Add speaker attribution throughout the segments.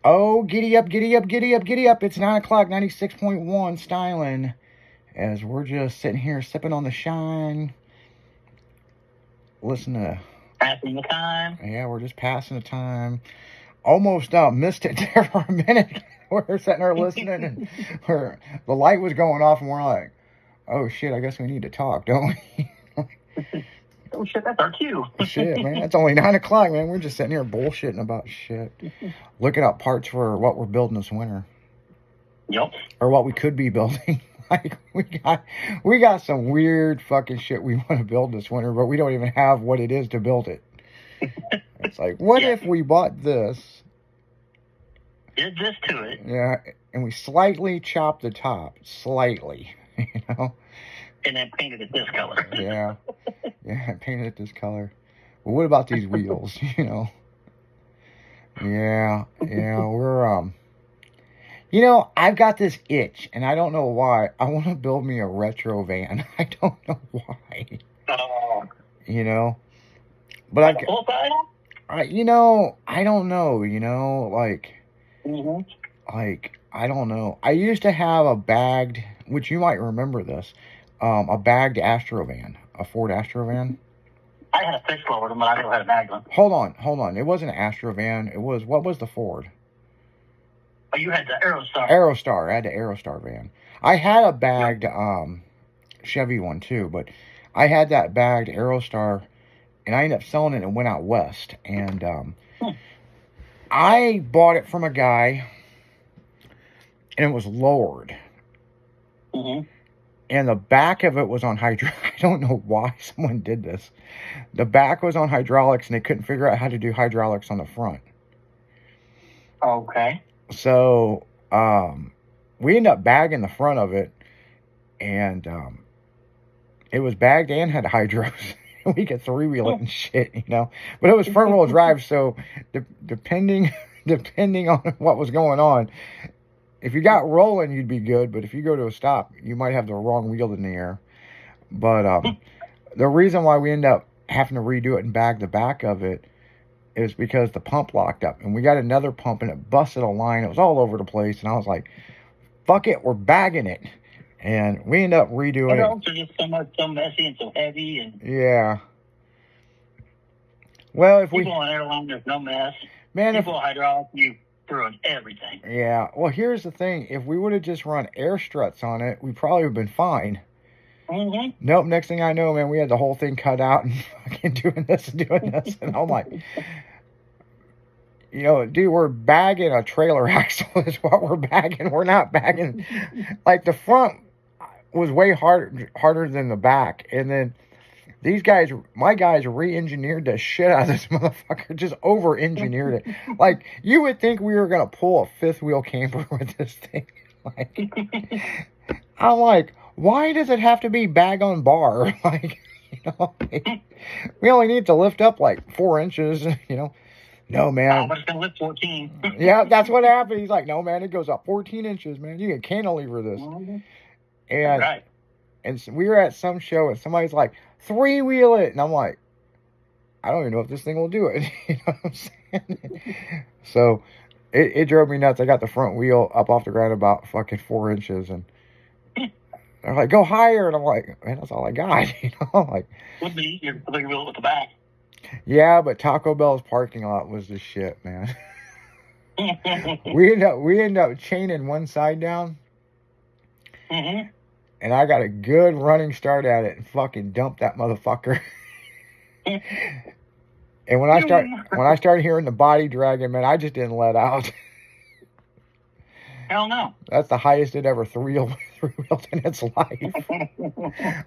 Speaker 1: Oh, giddy up, giddy up, giddy up, giddy up. It's 9 o'clock, 96.1 styling. As we're just sitting here sipping on the shine. Listen to.
Speaker 2: Passing the time.
Speaker 1: Yeah, we're just passing the time. Almost missed it there for a minute. We're sitting there listening and the light was going off and we're like, oh shit, I guess we need to talk, don't we?
Speaker 2: Oh shit, that's our cue.
Speaker 1: Shit, man, it's only 9 o'clock, man. We're just sitting here bullshitting about shit. Looking up parts for what we're building this winter.
Speaker 2: Yep.
Speaker 1: Or what we could be building. Like we got some weird fucking shit we want to build this winter, but we don't even have what it is to build it. It's like, what if we bought this?
Speaker 2: Did this to it.
Speaker 1: Yeah, and we slightly chopped the top. Slightly, you know?
Speaker 2: And then painted it this color.
Speaker 1: Yeah. Yeah, painted it this color. Well, what about these wheels, you know? Yeah, we're, you know, I've got this itch, and I don't know why. I want to build me a retro van. I don't know why. You know? But
Speaker 2: like full size?
Speaker 1: You know, I don't know, you know, like,
Speaker 2: mm-hmm.
Speaker 1: like, I don't know. I used to have a bagged, which you might remember this, a bagged Astrovan, a Ford Astrovan.
Speaker 2: I had a fixed lower one, but I never had a bagged one.
Speaker 1: Hold on. It wasn't an Astrovan. It was, what was the Ford?
Speaker 2: Oh, you had the Aerostar.
Speaker 1: Aerostar. I had the Aerostar van. I had a bagged Chevy one too, but I had that bagged Aerostar, and I ended up selling it and went out west. And I bought it from a guy, and it was lowered.
Speaker 2: Mm-hmm.
Speaker 1: And the back of it was on hydraulics. I don't know why someone did this. The back was on hydraulics, and they couldn't figure out how to do hydraulics on the front.
Speaker 2: Okay.
Speaker 1: So we ended up bagging the front of it, and it was bagged and had hydros. We could three-wheel it and shit, you know. But it was front-wheel drive, so depending on what was going on, if you got rolling, you'd be good. But if you go to a stop, you might have the wrong wheel in the air. But the reason why we end up having to redo it and bag the back of it is because the pump locked up. And we got another pump, and it busted a line. It was all over the place. And I was like, fuck it, we're bagging it. And we ended up redoing it.
Speaker 2: It's just so messy and so heavy. And
Speaker 1: yeah. Well, if
Speaker 2: people on airline, there's no mess.
Speaker 1: Man,
Speaker 2: people on hydraulics, you throw everything.
Speaker 1: Yeah. Well, here's the thing. If we would have just run air struts on it, we probably would have been fine.
Speaker 2: Mm-hmm.
Speaker 1: Nope. Next thing I know, man, we had the whole thing cut out and fucking doing this. And I'm like, you know, dude, we're bagging a trailer axle is what we're bagging. We're not bagging. Like, the front was way harder than the back. And then these guys, my guys, re-engineered the shit out of this motherfucker. Just over-engineered it. Like, you would think we were going to pull a fifth-wheel camper with this thing. Like, I'm like, why does it have to be bag on bar? Like, you know, we only need to lift up like 4 inches, you know. No, man.
Speaker 2: But it's going to lift 14.
Speaker 1: Yeah, that's what happened. He's like, no, man, it goes up 14 inches, man. You can cantilever this.
Speaker 2: Mm-hmm.
Speaker 1: And,
Speaker 2: right.
Speaker 1: And so we were at some show, and somebody's like, three-wheel it. And I'm like, I don't even know if this thing will do it. You know what I'm saying? So it drove me nuts. I got the front wheel up off the ground about fucking 4 inches, and they're like, go higher. And I'm like, man, that's all I got. You know, like,
Speaker 2: would be easier to wheel it with the back.
Speaker 1: Yeah, but Taco Bell's parking lot was the shit, man. we end up chaining one side down.
Speaker 2: Mm-hmm.
Speaker 1: And I got a good running start at it and fucking dumped that motherfucker. And when I started hearing the body dragging, man, I just didn't let out.
Speaker 2: Hell no.
Speaker 1: That's the highest it ever three-wheeled in its life.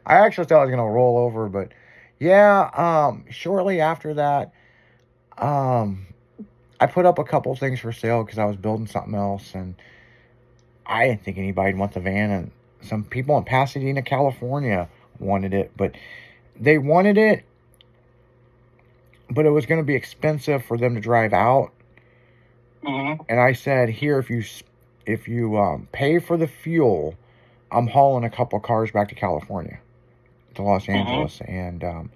Speaker 1: I actually thought I was gonna roll over, but yeah, shortly after that, I put up a couple things for sale because I was building something else, and I didn't think anybody'd want the van, and some people in Pasadena, California wanted it, but they wanted it, but it was going to be expensive for them to drive out.
Speaker 2: Mm-hmm.
Speaker 1: And I said, here, if you pay for the fuel, I'm hauling a couple cars back to California, to Los Angeles. And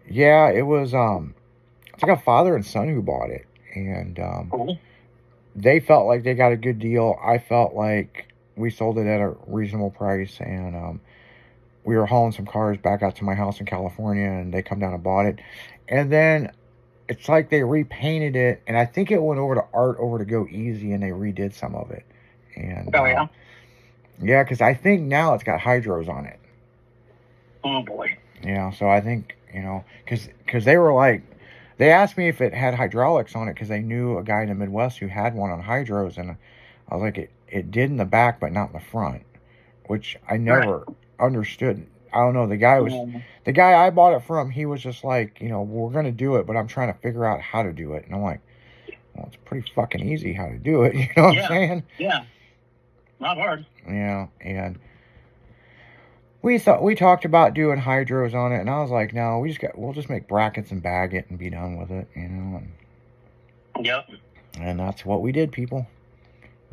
Speaker 1: yeah, it was it's like a father and son who bought it. And
Speaker 2: cool.
Speaker 1: they felt like they got a good deal. I felt like we sold it at a reasonable price, and we were hauling some cars back out to my house in California, and they come down and bought it. And then it's like they repainted it, and I think it went over to Art over to Go Easy, and they redid some of it. And
Speaker 2: Oh, yeah?
Speaker 1: yeah, because I think now it's got hydros on it.
Speaker 2: Oh, boy.
Speaker 1: Yeah, so I think, because they were like, they asked me if it had hydraulics on it because they knew a guy in the Midwest who had one on hydros, and I was like, it did in the back, but not in the front, which I never understood. I don't know. The guy I bought it from, he was just like, we're gonna do it, but I'm trying to figure out how to do it, and I'm like, well, it's pretty fucking easy how to do it. You know what I'm saying?
Speaker 2: Yeah. Not hard.
Speaker 1: Yeah, and we talked about doing hydros on it, and I was like, no, we'll just make brackets and bag it and be done with it,
Speaker 2: Yep.
Speaker 1: And that's what we did, people.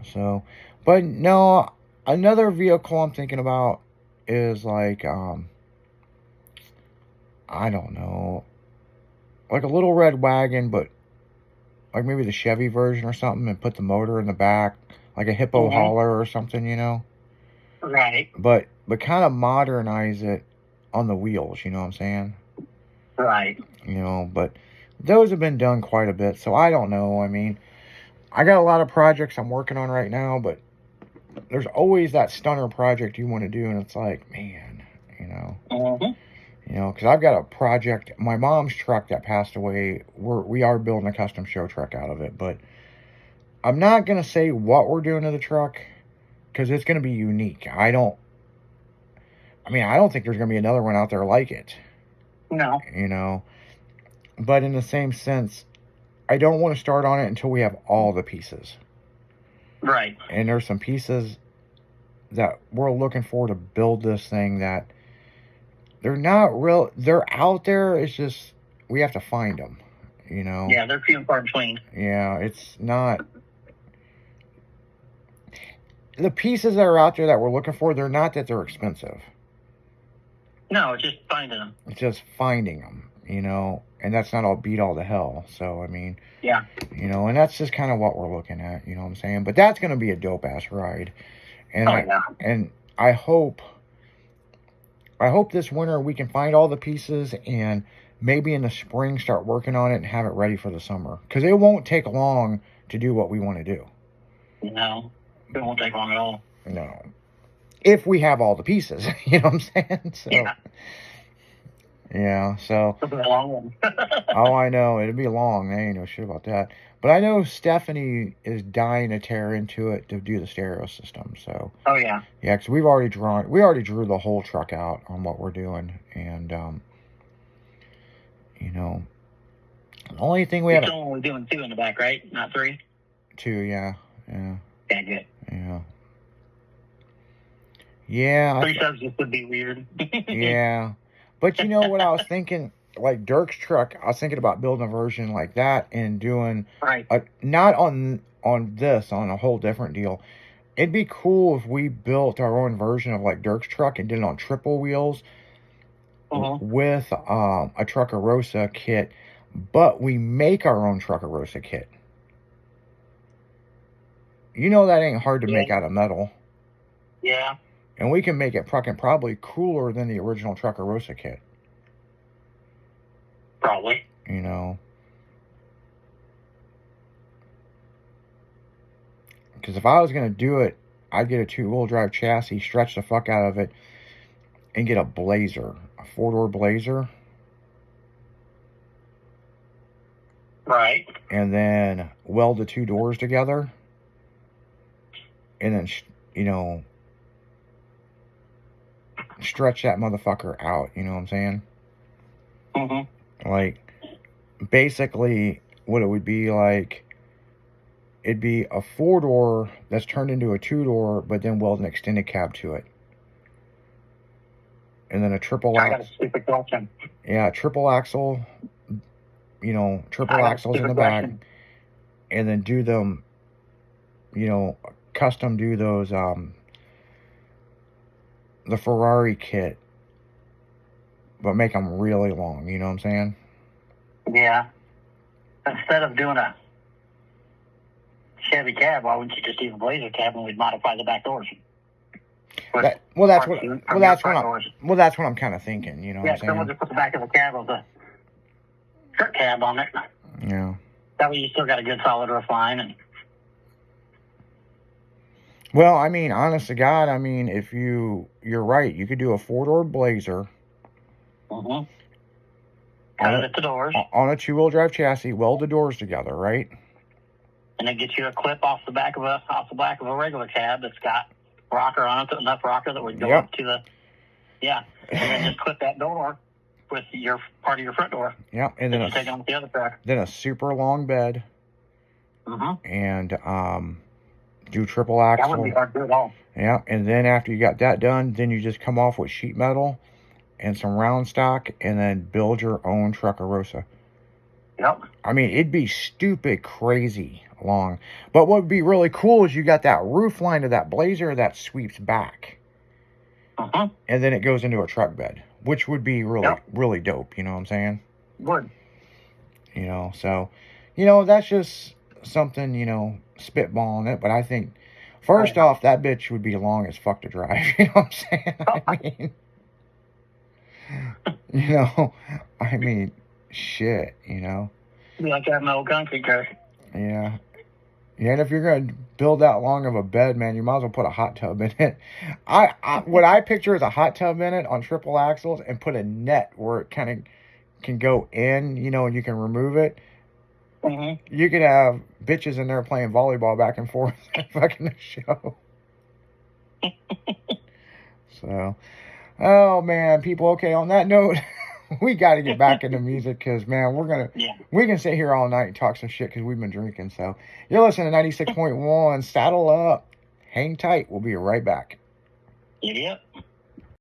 Speaker 1: So, but no, another vehicle I'm thinking about is like, I don't know, like a little red wagon, but like maybe the Chevy version or something, and put the motor in the back, like a hippo hauler or something,
Speaker 2: Right.
Speaker 1: But kind of modernize it on the wheels, you know what I'm saying?
Speaker 2: Right.
Speaker 1: But those have been done quite a bit, so I don't know. I mean, I got a lot of projects I'm working on right now, but there's always that stunner project you want to do, and it's like, man, because I've got a project, my mom's truck that passed away, we are building a custom show truck out of it, but I'm not going to say what we're doing to the truck, because it's going to be unique. I don't think there's going to be another one out there like it.
Speaker 2: No.
Speaker 1: But in the same sense, I don't want to start on it until we have all the pieces.
Speaker 2: Right.
Speaker 1: And there's some pieces that we're looking for to build this thing that they're not real. They're out there. It's just we have to find them.
Speaker 2: Yeah, they're few and far between.
Speaker 1: Yeah, it's not. The pieces that are out there that we're looking for, they're not that they're expensive.
Speaker 2: No, it's just finding them.
Speaker 1: It's just finding them, and that's not all beat all to hell. So, I mean,
Speaker 2: yeah,
Speaker 1: and that's just kind of what we're looking at, you know what I'm saying? But that's going to be a dope ass ride. And I hope this winter we can find all the pieces and maybe in the spring start working on it and have it ready for the summer. Because it won't take long to do what we want to do.
Speaker 2: No, it won't take long at all.
Speaker 1: No. If we have all the pieces, you know what I'm saying? So, yeah, so.
Speaker 2: It'll be a long one.
Speaker 1: Oh, I know. It'll be long. I ain't no shit about that. But I know Stephanie is dying to tear into it to do the stereo system. So.
Speaker 2: Oh, yeah.
Speaker 1: Yeah, because we already drew the whole truck out on what we're doing. And, the only thing we have.
Speaker 2: Still only doing 2 in the back, right? Not 3?
Speaker 1: 2, yeah. Yeah.
Speaker 2: Yeah, good.
Speaker 1: Yeah. Yeah.
Speaker 2: 3 subs would be weird.
Speaker 1: Yeah. But you know what I was thinking? Like Dirk's truck, I was thinking about building a version like that and doing not on this, on a whole different deal. It'd be cool if we built our own version of like Dirk's truck and did it on triple wheels with a Truckarosa kit, but we make our own Truckarosa kit. That ain't hard to make out of metal.
Speaker 2: Yeah.
Speaker 1: And we can make it probably cooler than the original Truckarosa kit.
Speaker 2: Probably.
Speaker 1: Because if I was going to do it, I'd get a 2-wheel drive chassis, stretch the fuck out of it, and get a Blazer, a 4-door Blazer.
Speaker 2: Right.
Speaker 1: And then weld the 2 doors together. And then, stretch that motherfucker out. You know what I'm saying?
Speaker 2: Mm-hmm.
Speaker 1: Like, basically, what it would be like, it'd be a 4-door that's turned into a 2-door, but then weld an extended cab to it. And then a triple axle.
Speaker 2: I got a stupid question.
Speaker 1: Yeah, triple axle. Triple axles in the back. And then do them, custom do those, the Ferrari kit, but make them really long, you know what I'm saying?
Speaker 2: Yeah. Instead of doing a Chevy cab, why wouldn't you just use a Blazer cab and we'd modify the back doors?
Speaker 1: That's what I'm kind of thinking. You know what I'm saying?
Speaker 2: Someone just put the back of the cab of the truck cab on it.
Speaker 1: Yeah.
Speaker 2: That way you still got a good solid roof line. And
Speaker 1: well, I mean, honest to God, I mean, if you're right, you could do a 4-door Blazer.
Speaker 2: Mm-hmm. Cut it at the doors.
Speaker 1: On a 2-wheel drive chassis, weld the doors together, right?
Speaker 2: And then get you a clip off the back of a regular cab that's got rocker on it, enough rocker that would go up to the, and then just clip that door with your part of your front door.
Speaker 1: Yep, and then
Speaker 2: take on with the other truck.
Speaker 1: Then a super long bed.
Speaker 2: Mm-hmm.
Speaker 1: And do triple axle.
Speaker 2: That wouldn't be hard to do at all.
Speaker 1: Yeah, and then after you got that done, then you just come off with sheet metal and some round stock, and then build your own Truckarosa.
Speaker 2: Yep.
Speaker 1: I mean, it'd be stupid crazy long. But what would be really cool is you got that roof line of that Blazer that sweeps back.
Speaker 2: Uh-huh.
Speaker 1: And then it goes into a truck bed, which would be really dope. You know what I'm saying?
Speaker 2: Would.
Speaker 1: You know, so, you know, that's just something, you know, spitballing it. But I think, first off, that bitch would be long as fuck to drive. You know what I'm saying? I mean, shit, you know.
Speaker 2: Be like having an old concrete car.
Speaker 1: Yeah. Yeah, and if you're going to build that long of a bed, man, you might as well put a hot tub in it. What I picture is a hot tub in it on triple axles and put a net where it kind of can go in, you know, and you can remove it.
Speaker 2: Mm-hmm.
Speaker 1: You could have bitches in there playing volleyball back and forth fucking the show. So, oh, man, people, okay, on that note... we got to get back into music because, man, we can sit here all night and talk some shit because we've been drinking. So you're listening to 96.1. Saddle up. Hang tight. We'll be right back.
Speaker 2: Yep.